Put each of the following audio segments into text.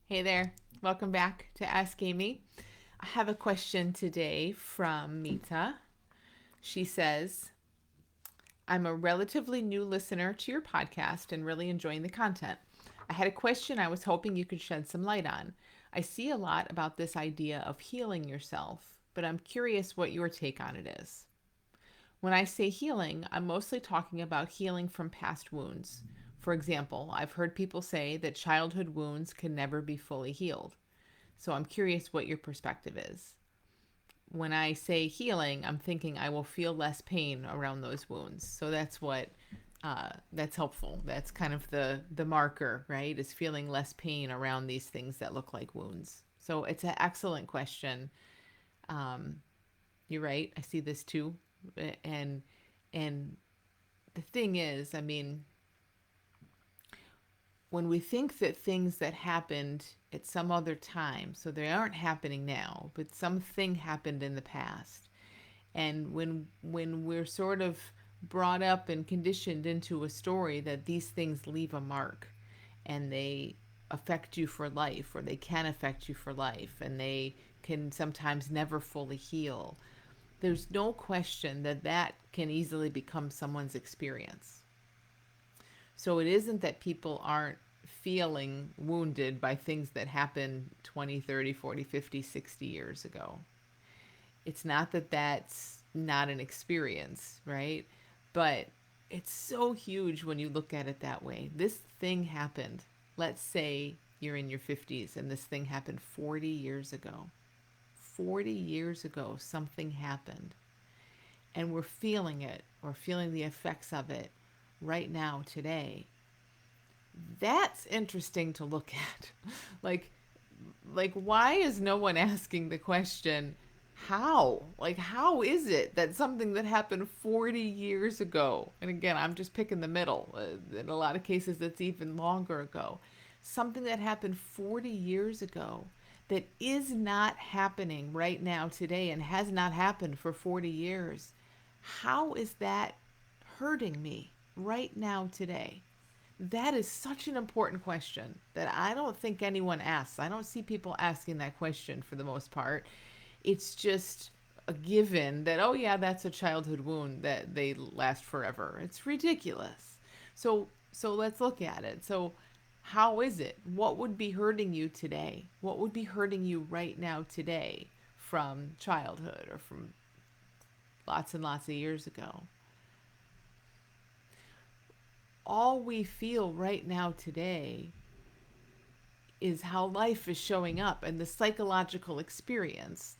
Hey there, welcome back to Ask Amy. I have a question today from Meeta. She says, I'm a relatively new listener to your podcast and really enjoying the content. I had a question I was hoping you could shed some light on. I see a lot about this idea of healing yourself, but I'm curious what your take on it is. When I say healing, I'm mostly talking about healing from past wounds. For example, I've heard people say that childhood wounds can never be fully healed. So I'm curious what your perspective is. When I say healing, I'm thinking I will feel less pain around those wounds. So that's helpful. That's kind of the marker, right? Is feeling less pain around these things that look like wounds. So it's an excellent question. Um, you're right. I see this too, and and the thing is, I mean, when we think that things that happened at some other time, so they aren't happening now, but something happened in the past, and when we're sort of brought up and conditioned into a story that these things leave a mark and they affect you for life, or they can affect you for life, and they can sometimes never fully heal, there's no question that that can easily become someone's experience. So it isn't that people aren't feeling wounded by things that happened 20, 30, 40, 50, 60 years ago. It's not that that's not an experience, right? But it's so huge when you look at it that way. This thing happened. Let's say you're in your 50s and this thing happened 40 years ago. 40 years ago, something happened. And we're feeling it or feeling the effects of it right now, today. That's interesting to look at. like why is no one asking the question, how? Like, how is it that something that happened 40 years ago, and again, I'm just picking the middle, in a lot of cases it's even longer ago, something that happened 40 years ago that is not happening right now today and has not happened for 40 years, how is that hurting me right now today? That is such an important question that I don't think anyone asks. I don't see people asking that question for the most part. It's just a given that, oh, yeah, that's a childhood wound that they last forever. It's ridiculous. So let's look at it. So, how is it? What would be hurting you today? What would be hurting you right now today from childhood or from lots and lots of years ago? All we feel right now today is how life is showing up and the psychological experience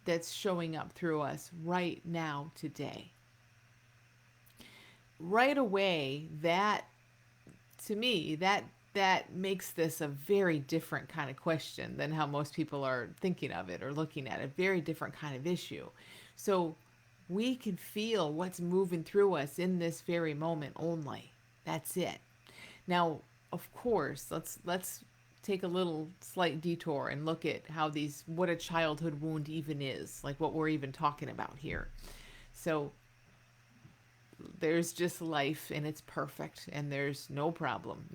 that's showing up through us right now today. Right away, that, to me, that makes this a very different kind of question than how most people are thinking of it or looking at it. A very different kind of issue. So we can feel what's moving through us in this very moment only. That's it. Now, of course, let's take a little slight detour and look at how these, what a childhood wound even is, like what we're even talking about here. So there's just life and it's perfect, and there's no problem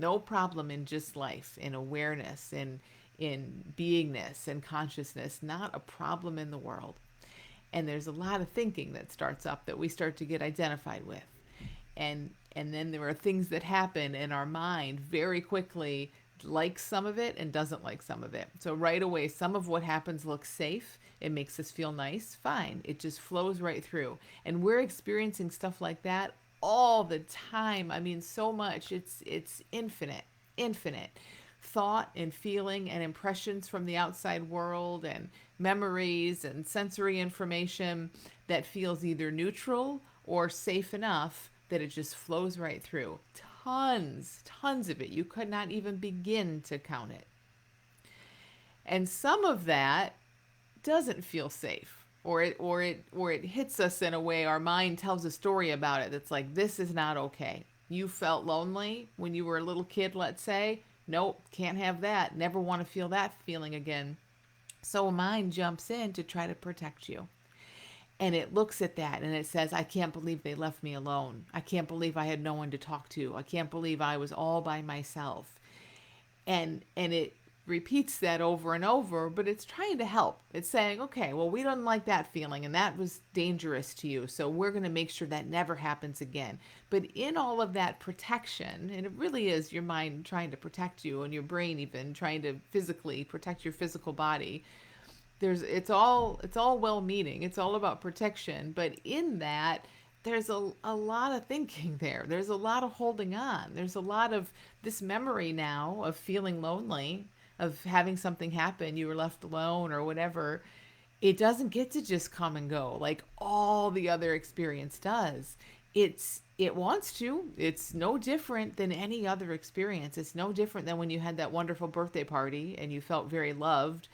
in just life, in awareness, in beingness and consciousness, not a problem in the world. And there's a lot of thinking that starts up that we start to get identified with, and then there are things that happen in our mind very quickly, likes some of it and doesn't like some of it. So right away, some of what happens looks safe, it makes us feel nice, fine, it just flows right through. And we're experiencing stuff like that all the time. I mean, so much. It's infinite, infinite thought and feeling and impressions from the outside world and memories and sensory information that feels either neutral or safe enough that it just flows right through. Tons of it. You could not even begin to count it. And some of that doesn't feel safe, or it hits us in a way, our mind tells a story about it that's like, this is not okay. You felt lonely when you were a little kid, let's say. Nope, can't have that. Never want to feel that feeling again. So mind jumps in to try to protect you. And it looks at that and it says, I can't believe they left me alone. I can't believe I had no one to talk to. I can't believe I was all by myself. And it repeats that over and over, but it's trying to help. It's saying, okay, well, we don't like that feeling and that was dangerous to you. So we're going to make sure that never happens again. But in all of that protection, and it really is your mind trying to protect you and your brain even trying to physically protect your physical body, it's all well meaning, it's all about protection, but in that there's a lot of thinking there, there's a lot of holding on, there's a lot of this memory now of feeling lonely, of having something happen, you were left alone or whatever. It doesn't get to just come and go like all the other experience does. It wants to. It's no different than any other experience. It's no different than when you had that wonderful birthday party and you felt very loved.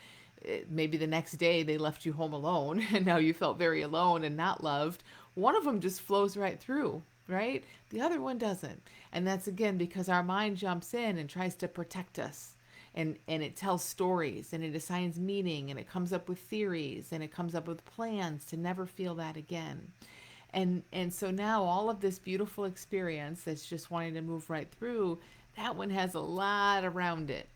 Maybe the next day they left you home alone and now you felt very alone and not loved. One of them just flows right through, right? The other one doesn't. And that's again because our mind jumps in and tries to protect us. And it tells stories and it assigns meaning and it comes up with theories and it comes up with plans to never feel that again. And so now all of this beautiful experience that's just wanting to move right through, that one has a lot around it.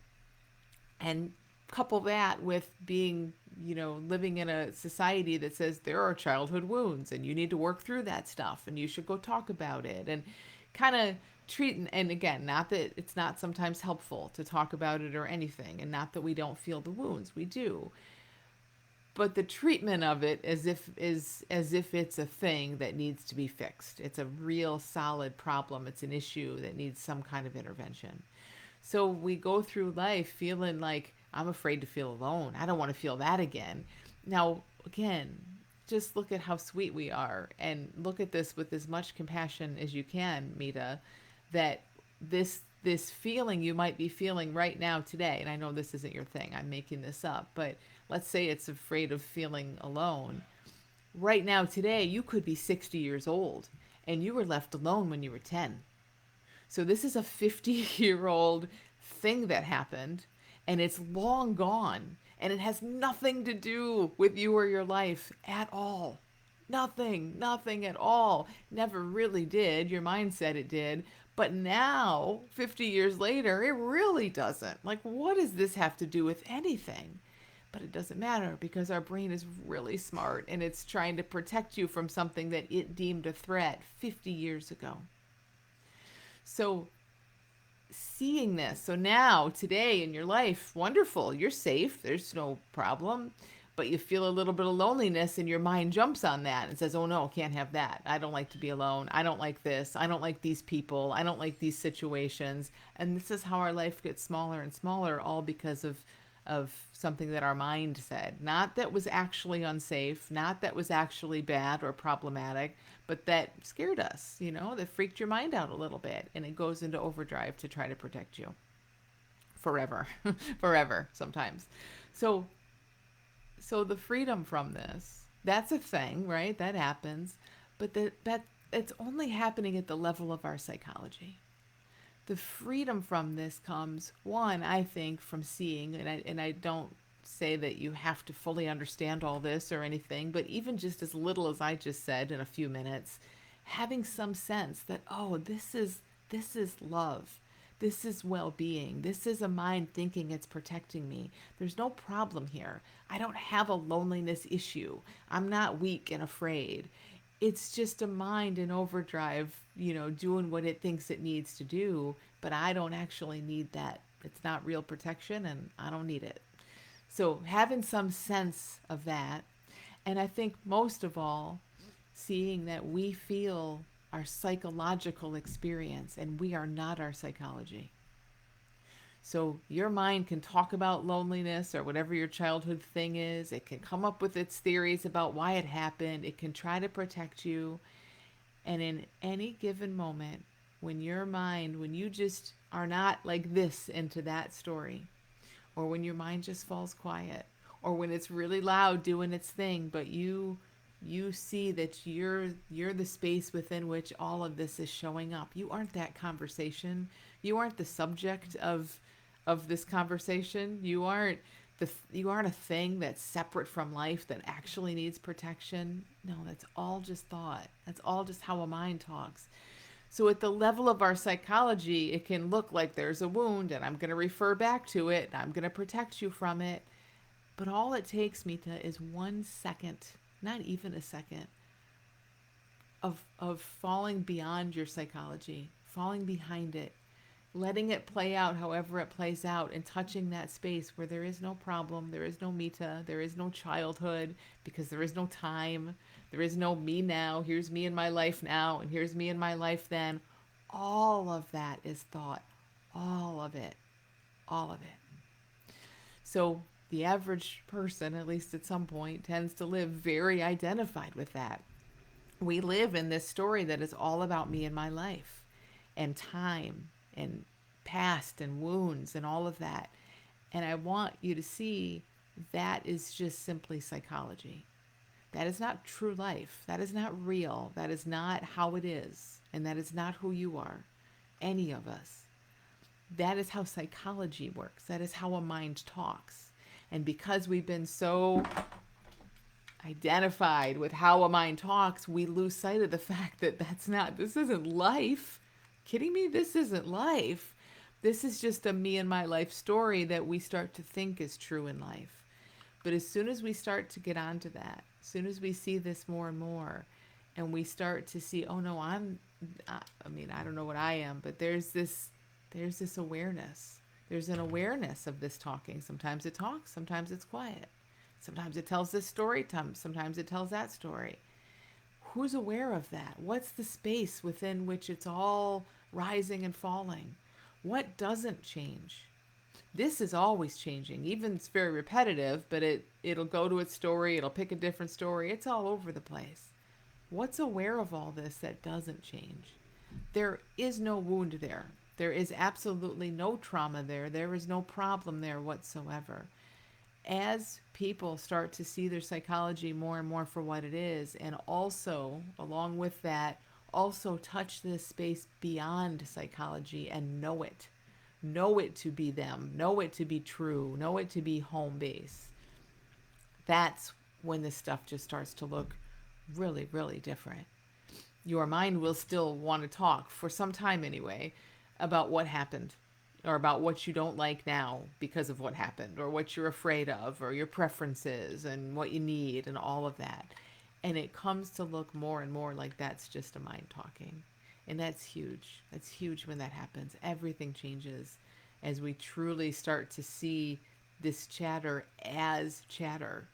And couple that with being, living in a society that says there are childhood wounds and you need to work through that stuff and you should go talk about it, and kind of treat, and again, not that it's not sometimes helpful to talk about it or anything, and not that we don't feel the wounds, we do, but the treatment of it as if it's a thing that needs to be fixed. It's a real solid problem. It's an issue that needs some kind of intervention. So we go through life feeling like, I'm afraid to feel alone. I don't want to feel that again. Now, again, just look at how sweet we are and look at this with as much compassion as you can, Meeta, that this feeling you might be feeling right now today, and I know this isn't your thing, I'm making this up, but let's say it's afraid of feeling alone. Right now today, you could be 60 years old and you were left alone when you were 10. So this is a 50-year-old thing that happened and it's long gone and it has nothing to do with you or your life at all. Nothing, nothing at all. Never really did. Your mind said it did. But now, 50 years later, it really doesn't. Like, what does this have to do with anything? But it doesn't matter because our brain is really smart and it's trying to protect you from something that it deemed a threat 50 years ago. So seeing this, so now today in your life, wonderful, you're safe, there's no problem, but you feel a little bit of loneliness and your mind jumps on that and says, oh no, can't have that, I don't like to be alone, I don't like this, I don't like these people, I don't like these situations. And this is how our life gets smaller and smaller, all because of something that our mind said, not that was actually unsafe, not that was actually bad or problematic, but that scared us, that freaked your mind out a little bit, and it goes into overdrive to try to protect you forever. Forever sometimes. So so the freedom from this, that's a thing, right? That happens, but that it's only happening at the level of our psychology. The freedom from this comes, one, I think, from seeing, and I don't say that you have to fully understand all this or anything, but even just as little as I just said in a few minutes, having some sense that, oh, this is love, this is well-being, this is a mind thinking it's protecting me, there's no problem here, I don't have a loneliness issue, I'm not weak and afraid. It's just a mind in overdrive, doing what it thinks it needs to do, but I don't actually need that. It's not real protection and I don't need it. So having some sense of that, and I think most of all, seeing that we feel our psychological experience and we are not our psychology. So your mind can talk about loneliness or whatever your childhood thing is. It can come up with its theories about why it happened. It can try to protect you. And in any given moment, when you just are not like this into that story, or when your mind just falls quiet, or when it's really loud doing its thing, but you see that you're the space within which all of this is showing up. You aren't that conversation. You aren't the subject of this conversation. You aren't a thing that's separate from life that actually needs protection. No, that's all just thought. That's all just how a mind talks. So at the level of our psychology, it can look like there's a wound and I'm going to refer back to it. And I'm going to protect you from it. But all it takes, Mita, is 1 second, not even a second, of falling beyond your psychology, falling behind it, letting it play out however it plays out, and touching that space where there is no problem, there is no Mita, there is no childhood, because there is no time, there is no me now, here's me in my life now, and here's me in my life then. All of that is thought. All of it. All of it. So the average person, at least at some point, tends to live very identified with that. We live in this story that is all about me and my life and time and past and wounds and all of that. And I want you to see that is just simply psychology. That is not true life. That is not real. That is not how it is. And that is not who you are, any of us. That is how psychology works. That is how a mind talks. And because we've been so identified with how a mind talks, we lose sight of the fact that this isn't life. Kidding me? This isn't life. This is just a me and my life story that we start to think is true in life. But as soon as we start to get onto that, as soon as we see this more and more, and we start to see, oh no, I mean, I don't know what I am, but there's this awareness. There's an awareness of this talking. Sometimes it talks, sometimes it's quiet. Sometimes it tells this story, sometimes it tells that story. Who's aware of that? What's the space within which it's all rising and falling? What doesn't change? This is always changing. Even it's very repetitive, but it'll go to its story, it'll pick a different story. It's all over the place. What's aware of all this that doesn't change? There is no wound there. There is absolutely no trauma there. There is no problem there whatsoever. As people start to see their psychology more and more for what it is, and also, along with that, also touch this space beyond psychology and know it to be them, know it to be true, know it to be home base, that's when this stuff just starts to look really, really different. Your mind will still want to talk for some time anyway about what happened, or about what you don't like now because of what happened, or what you're afraid of, or your preferences and what you need and all of that. And it comes to look more and more like that's just a mind talking. And that's huge. That's huge when that happens. Everything changes as we truly start to see this chatter as chatter,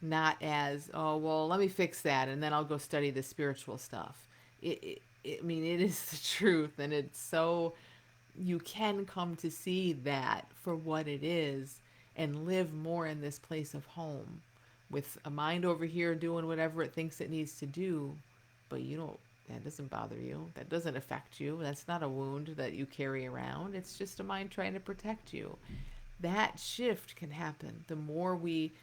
not as, oh, well, let me fix that and then I'll go study the spiritual stuff. I mean, it is the truth. And it's so, you can come to see that for what it is and live more in this place of home with a mind over here doing whatever it thinks it needs to do, but you don't, that doesn't bother you. That doesn't affect you. That's not a wound that you carry around. It's just a mind trying to protect you. That shift can happen the more we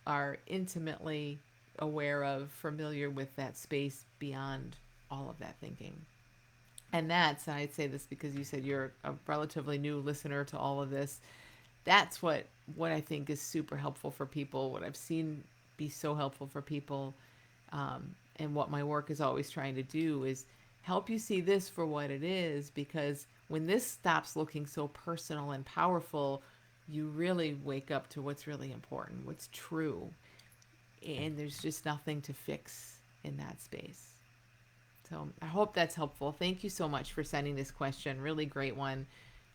are intimately aware of, familiar with that space beyond all of that thinking. And that's, and I'd say this because you said you're a relatively new listener to all of this, that's what I think is super helpful for people, what I've seen be so helpful for people, and what my work is always trying to do is help you see this for what it is, because when this stops looking so personal and powerful, you really wake up to what's really important, what's true, and there's just nothing to fix in that space. So I hope that's helpful. Thank you so much for sending this question. Really great one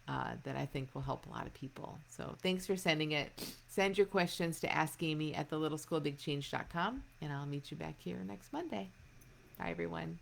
that I think will help a lot of people. So thanks for sending it. Send your questions to askamy@thelittleschoolofbigchange.com, and I'll meet you back here next Monday. Bye, everyone.